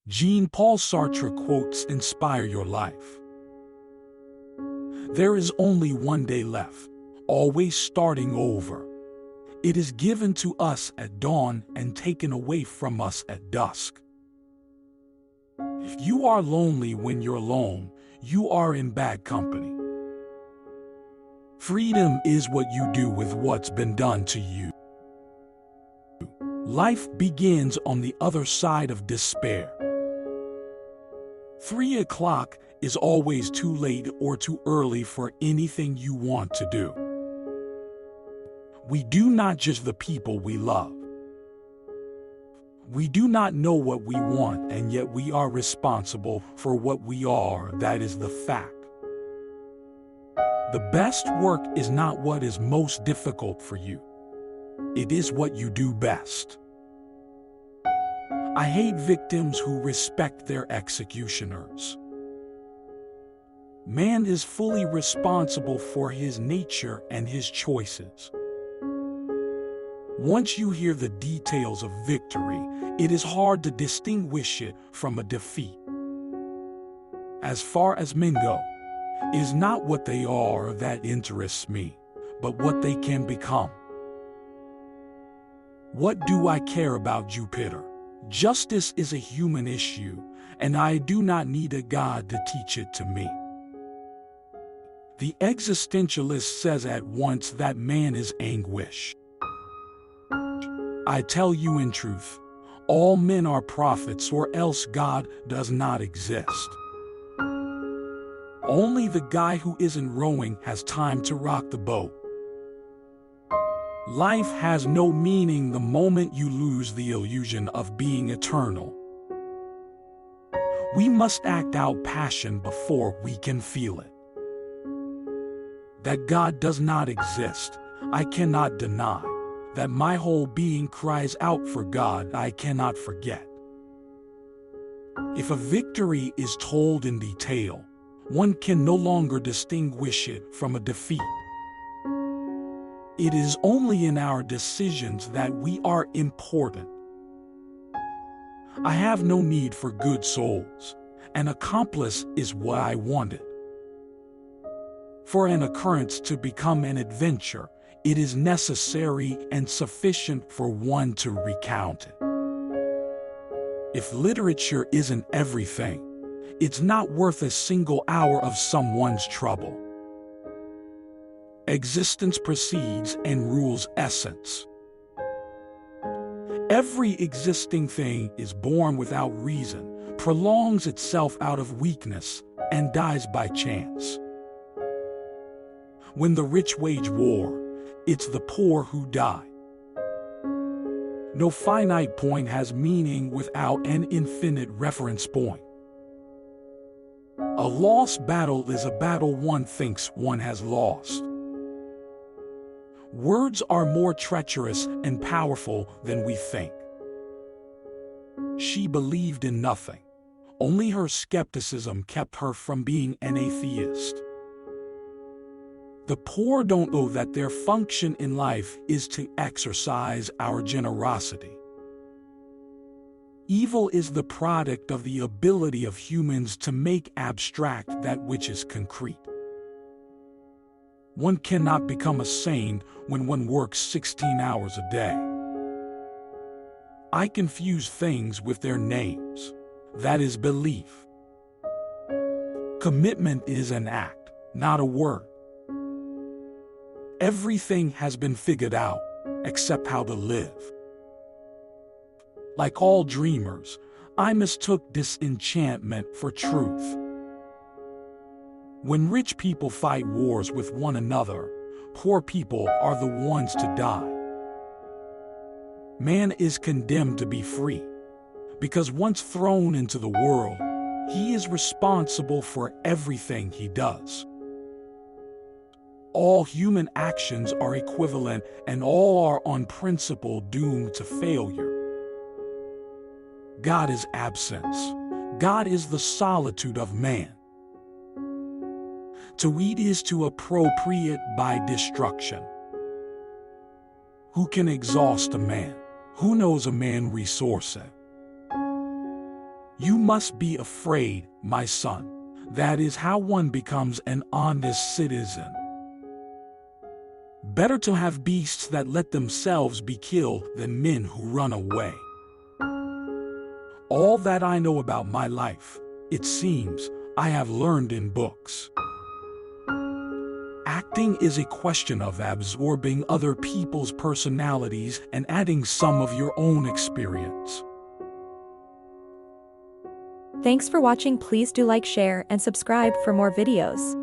Jean-Paul Sartre quotes inspire your life. There is only one day left, always starting over. It is given to us at dawn and taken away from us at dusk. If you are lonely when you're alone, you are in bad company. Freedom is what you do with what's been done to you. Life begins on the other side of despair. 3 o'clock is always too late or too early for anything you want to do. We do not judge the people we love. We do not know what we want, and yet we are responsible for what we are. That is the fact. The best work is not what is most difficult for you. It is what you do best. I hate victims who respect their executioners. Man is fully responsible for his nature and his choices. Once you hear the details of victory, it is hard to distinguish it from a defeat. As far as men go, it is not what they are that interests me, but what they can become. What do I care about Jupiter? Justice is a human issue, and I do not need a God to teach it to me. The existentialist says at once that man is anguish. I tell you in truth, all men are prophets, or else God does not exist. Only the guy who isn't rowing has time to rock the boat. Life has no meaning the moment you lose the illusion of being eternal. We must act out passion before we can feel it. That God does not exist, I cannot deny. That my whole being cries out for God, I cannot forget. If a victory is told in detail, one can no longer distinguish it from a defeat. It is only in our decisions that we are important. I have no need for good souls. An accomplice is what I wanted. For an occurrence to become an adventure, it is necessary and sufficient for one to recount it. If literature isn't everything, it's not worth a single hour of someone's trouble. Existence precedes and rules essence. Every existing thing is born without reason, prolongs itself out of weakness, and dies by chance. When the rich wage war, it's the poor who die. No finite point has meaning without an infinite reference point. A lost battle is a battle one thinks one has lost. Words are more treacherous and powerful than we think. She believed in nothing. Only her skepticism kept her from being an atheist. The poor don't know that their function in life is to exercise our generosity. Evil is the product of the ability of humans to make abstract that which is concrete. One cannot become a saint when one works 16 hours a day. I confuse things with their names. That is belief. Commitment is an act, not a word. Everything has been figured out, except how to live. Like all dreamers, I mistook disenchantment for truth. When rich people fight wars with one another, poor people are the ones to die. Man is condemned to be free, because once thrown into the world, he is responsible for everything he does. All human actions are equivalent, and all are on principle doomed to failure. God is absence. God is the solitude of man. To eat is to appropriate by destruction. Who can exhaust a man? Who knows a man resources? You must be afraid, my son. That is how one becomes an honest citizen. Better to have beasts that let themselves be killed than men who run away. All that I know about my life, it seems, I have learned in books. Acting is a question of absorbing other people's personalities and adding some of your own experience. Thanks for watching. Please do like, share, and subscribe for more videos.